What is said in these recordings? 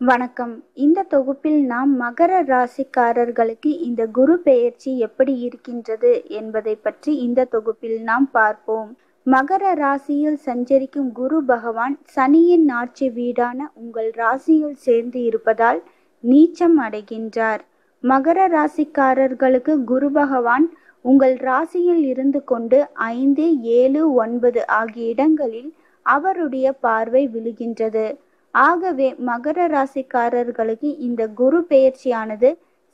வணக்கம். இந்த தொகுப்பில் நாம் மகர ராசிக்காரர்களுக்கு இந்த குரு பெயர்ச்சி எப்படி இருக்கின்றது என்பதை பற்றி இந்த தொகுப்பில் நாம் பார்ப்போம். மகர ராசியில் சஞ்சரிக்கும் குரு பகவான் சனியின் ஆட்சி வீடான உங்கள் ராசியில் சேர்ந்து இருப்பதால் நீச்சம் அடைகின்றார். மகர ராசிக்காரர்களுக்கு குரு பகவான் உங்கள் ராசியில் இருந்து கொண்டு 5, 7, 9 ஆகிய இடங்களில் அவருடைய பார்வை விழுகின்றது. ஆகவே மகர ராசிக்காரர்களுக்கு இந்த குரு பெயர்ச்சியானது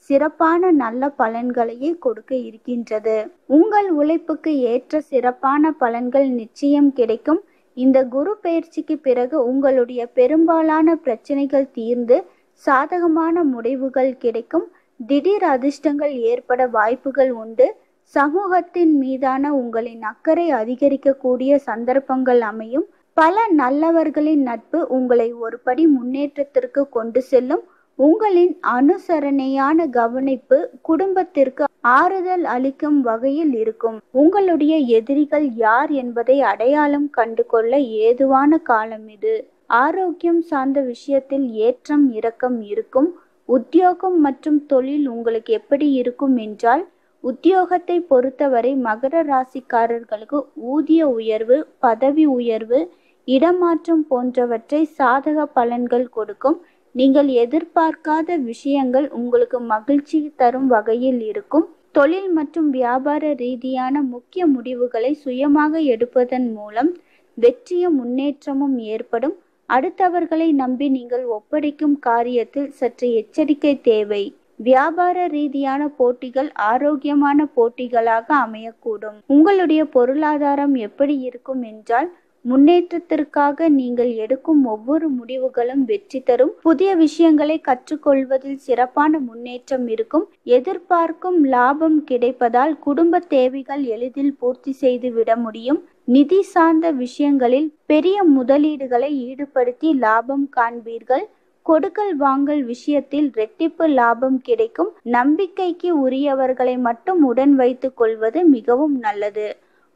சிறப்பான நல்ல பலன்களையே கொடுக்க இருக்கின்றது. உங்கள் உழைப்புக்கு ஏற்ற சிறப்பான பலன்கள் நிச்சயம் கிடைக்கும். இந்த குரு பெயர்ச்சிக்கு பிறகு உங்களுடைய பெரும்பாலான பிரச்சனைகள் தீர்ந்து சாதகமான முடிவுகள் கிடைக்கும். திடீர் அதிர்ஷ்டங்கள் ஏற்பட வாய்ப்புகள் உண்டு. சமூகத்தின் மீதான உங்களின் அக்கறை அதிகரிக்கக்கூடிய சந்தர்ப்பங்கள் அமையும். பல நல்லவர்களின் நட்பு உங்களை ஒரு படி முன்னேற்றத்திற்கு கொண்டு செல்லும். உங்களின் அனுசரணையான கவனிப்பு குடும்பத்திற்கு ஆறுதல் அளிக்கும் வகையில் இருக்கும். உங்களுடைய எதிரிகள் யார் என்பதை அடையாளம் கண்டு கொள்ள ஏதுவான காலம் இது. ஆரோக்கியம் சார்ந்த விஷயத்தில் ஏற்றம் இறக்கம் இருக்கும். உத்தியோகம் மற்றும் தொழில் உங்களுக்கு எப்படி இருக்கும் என்றால், உத்தியோகத்தை பொறுத்தவரை மகர ராசிக்காரர்களுக்கு ஊதிய உயர்வு, பதவி உயர்வு, இடமாற்றம் போன்றவற்றை சாதக பலன்கள் கொடுக்கும். நீங்கள் எதிர்பார்க்காத விஷயங்கள் உங்களுக்கு மகிழ்ச்சி தரும் வகையில் இருக்கும். தொழில் மற்றும் வியாபார ரீதியான முக்கிய முடிவுகளை சுயமாக எடுப்பதன் மூலம் வெற்றியும் முன்னேற்றமும் ஏற்படும். அடுத்தவர்களை நம்பி நீங்கள் ஒப்படைக்கும் காரியத்தில் சற்று எச்சரிக்கை தேவை. வியாபார ரீதியான போட்டிகள் ஆரோக்கியமான போட்டிகளாக அமையக்கூடும். உங்களுடைய பொருளாதாரம் எப்படி இருக்கும் என்றால், முன்னேற்றத்திற்காக நீங்கள் எடுக்கும் ஒவ்வொரு முடிவுகளும் வெற்றி தரும். புதிய விஷயங்களை கற்றுக்கொள்வதில் சிறப்பான முன்னேற்றம் இருக்கும். எதிர்பார்க்கும் லாபம் கிடைப்பதால் குடும்ப தேவைகள் எளிதில் பூர்த்தி செய்து விட முடியும். நிதி சார்ந்த விஷயங்களில் பெரிய முதலீடுகளை ஈடுபடுத்தி லாபம் காண்பீர்கள். கொடுக்கல் வாங்கல் விஷயத்தில் இரட்டிப்பு லாபம் கிடைக்கும். நம்பிக்கைக்கு உரியவர்களை மட்டும் உடன் வைத்துக் கொள்வது மிகவும் நல்லது.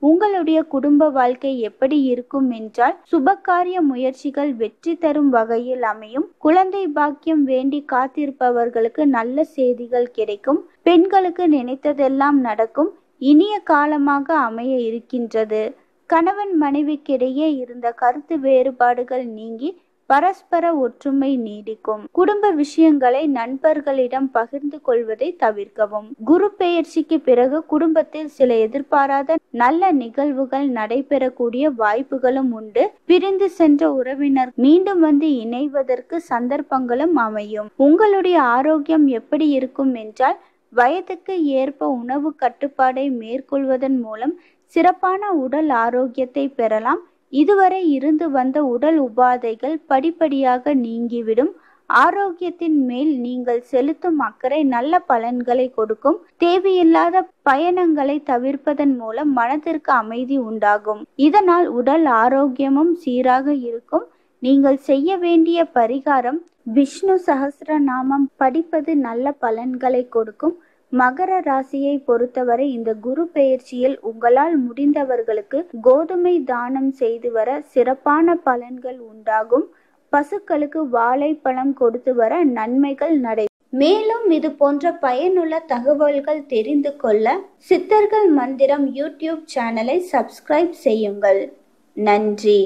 உங்களுடைய குடும்ப வாழ்க்கை எப்படி இருக்கும் என்றால், சுபகாரிய முயற்சிகள் வெற்றி தரும் வகையில் அமையும். குழந்தை பாக்கியம் வேண்டி காத்திருப்பவர்களுக்கு நல்ல செய்திகள் கிடைக்கும். பெண்களுக்கு நினைத்ததெல்லாம் நடக்கும். இனிய காலமாக அமைய இருக்கின்றது. கணவன் மனைவிக்கிடையே இருந்த கருத்து வேறுபாடுகள் நீங்கி பரஸ்பர ஒற்றுமை நீடிக்கும். குடும்ப விஷயங்களை நண்பர்களிடம் பகிர்ந்து கொள்வதை தவிர்க்கவும். குரு பெயர்ச்சிக்கு பிறகு குடும்பத்தில் சில எதிர்பாராத நல்ல நிகழ்வுகள் நடைபெறக்கூடிய வாய்ப்புகளும் உண்டு. பிரிந்து சென்ற உறவினர் மீண்டும் வந்து இணைவதற்கு சந்தர்ப்பங்களும் அமையும். உங்களுடைய ஆரோக்கியம் எப்படி இருக்கும் என்றால், வயதுக்கு ஏற்ப உணவு கட்டுப்பாடை மேற்கொள்வதன் மூலம் சிறப்பான உடல் ஆரோக்கியத்தை பெறலாம். இதுவரை இருந்து வந்த உடல் உபாதைகள் படிப்படியாக நீங்கிவிடும். ஆரோக்கியத்தின் மேல் நீங்கள் செலுத்தும் அக்கறை நல்ல பலன்களை கொடுக்கும். தேவையில்லாத பயணங்களை தவிர்ப்பதன் மூலம் மனதிற்கு அமைதி உண்டாகும். இதனால் உடல் ஆரோக்கியமும் சீராக இருக்கும். நீங்கள் செய்ய வேண்டிய பரிகாரம், விஷ்ணு சஹஸ்ரநாமம் படிப்பது நல்ல பலன்களை கொடுக்கும். மகர ராசியை பொறுத்தவரை இந்த குரு பெயர்ச்சியில் உங்களால் முடிந்தவர்களுக்கு கோதுமை தானம் செய்து வர சிறப்பான பலன்கள் உண்டாகும். பசுக்களுக்கு வாழைப்பழம் கொடுத்து வர நன்மைகள் மேலும் இது போன்ற பயனுள்ள தகவல்கள் தெரிந்து கொள்ள சித்தர்கள் மந்திரம் யூடியூப் சேனலை சப்ஸ்கிரைப் செய்யுங்கள். நன்றி.